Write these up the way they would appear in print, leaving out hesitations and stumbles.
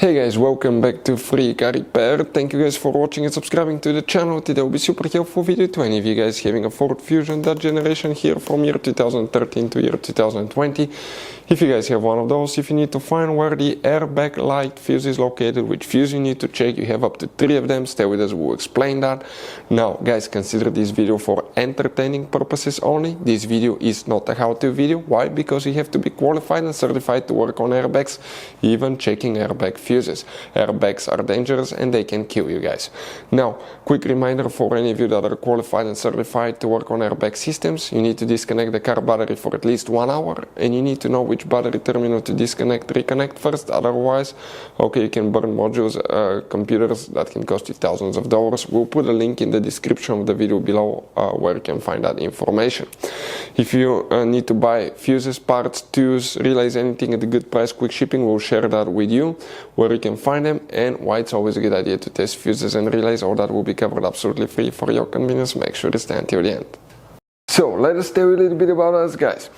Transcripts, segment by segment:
Hey guys, welcome back to Free Car Repair. Thank you guys for watching and subscribing to the channel. Today will be super helpful video to any of you guys having a Ford Fusion that generation here from year 2013 to year 2020. If you guys have one of those, if you need to find where the airbag light fuse is located, which fuse you need to check, you have up to 3 of them. Stay with us, we'll explain that. Now guys, consider this video for entertaining purposes only. This video is not a how-to video. Why? Because you have to be qualified and certified to work on airbags, even checking airbag fuses. Airbags are dangerous and they can kill you guys. Now, quick reminder for any of you that are qualified and certified to work on airbag systems, you need to disconnect the car battery for at least 1 hour, and you need to know which battery terminal to disconnect, reconnect first. Otherwise, okay, you can burn modules, computers that can cost you thousands of dollars. We'll put a link in the description of the video below where you can find that information. If you need to buy fuses, parts, tools, relays, anything at a good price, quick shipping, we'll share that with you, where you can find them and why it's always a good idea to test fuses and relays. All that will be covered absolutely free for your convenience. Make sure to stay until the end. So let us tell you a little bit about us, guys.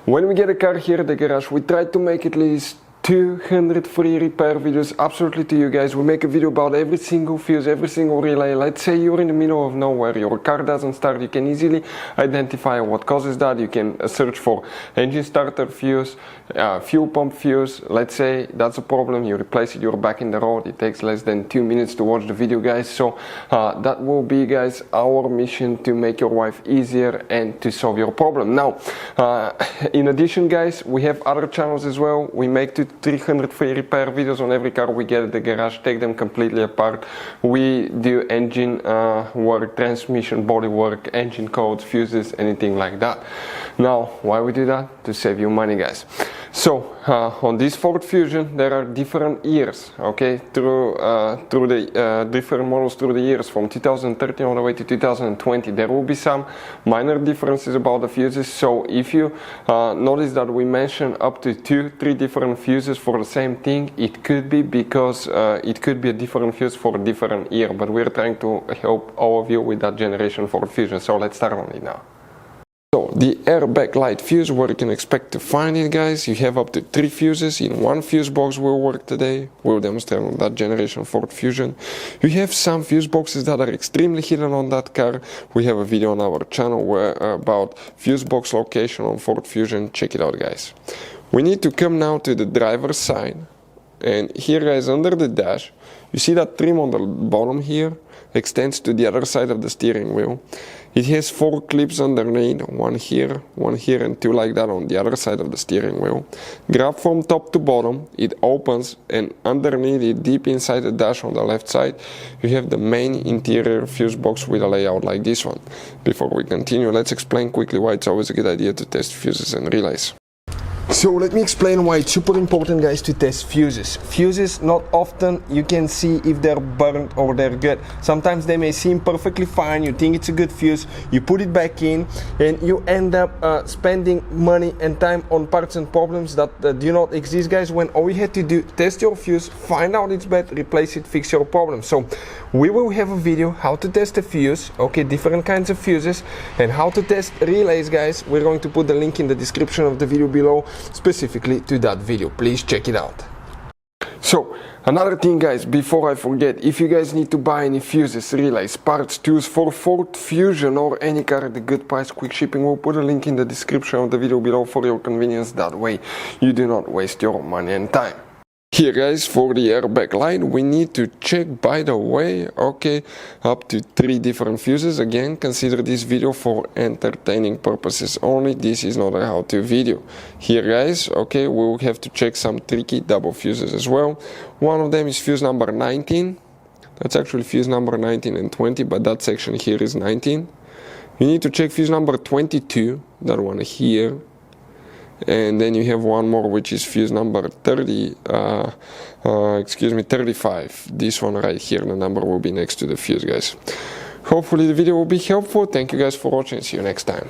When we get a car here at the garage, we try to make at least 200 free repair videos absolutely to you guys. We make a video about every single fuse, every single relay. Let's say you're in the middle of nowhere, your car doesn't start, you can easily identify what causes that. You can search for engine starter fuse, fuel pump fuse. Let's say that's a problem, you replace it, you're back in the road. It takes less than 2 minutes to watch the video, guys. So that will be, guys, our mission to make your life easier and to solve your problem. Now, in addition, guys, we have other channels as well. We make 300 free repair videos on every car we get at the garage, take them completely apart. We do engine work, transmission, body work, engine codes, fuses, anything like that. Now, why we do that? To save you money, guys. So on this Ford Fusion there are different years, okay, through the different models through the years from 2013 all the way to 2020. There will be some minor differences about the fuses. So if you notice that we mention up to 2-3 different fuses for the same thing, it could be because it could be a different fuse for a different year, but we're trying to help all of you with that generation Ford Fusion. So let's start on it now. So the airbag light fuse, where you can expect to find it, guys, you have up to 3 fuses in one fuse box. Will work today. We'll demonstrate on that generation Ford Fusion. You have some fuse boxes that are extremely hidden on that car. We have a video on our channel where about fuse box location on Ford Fusion. Check it out, guys. We need to come now to the driver's side, and here, guys, under the dash, you see that trim on the bottom here extends to the other side of the steering wheel. It has 4 clips underneath, one here, and 2 like that on the other side of the steering wheel. Grab from top to bottom, it opens, and underneath it, deep inside the dash on the left side, you have the main interior fuse box with a layout like this one. Before we continue, let's explain quickly why it's always a good idea to test fuses and relays. So let me explain why it's super important, guys, to test fuses. Fuses, not often you can see if they're burnt or they're good. Sometimes they may seem perfectly fine, you think it's a good fuse, you put it back in, and you end up spending money and time on parts and problems that do not exist, guys, when all you had to do, test your fuse, find out it's bad, replace it, fix your problem. So we will have a video how to test a fuse, okay, different kinds of fuses, and how to test relays, guys. We're going to put the link in the description of the video below, specifically to that video. Please check it out. So another thing, guys, before I forget, if you guys need to buy any fuses, relays, parts, tools for Ford Fusion or any car at a good price, quick shipping, we'll put a link in the description of the video below for your convenience. That way you do not waste your money and time. Here, guys, for the airbag light, we need to check, by the way, okay, up to 3 different fuses. Again, consider this video for entertaining purposes only. This is not a how-to video. Here, guys, okay, we will have to check some tricky double fuses as well. One of them is fuse number 19. That's actually fuse number 19 and 20, but that section here is 19. You need to check fuse number 22, that one here. And then you have one more, which is fuse number 35. This one right here, the number will be next to the fuse, guys. Hopefully the video will be helpful. Thank you guys for watching. See you next time.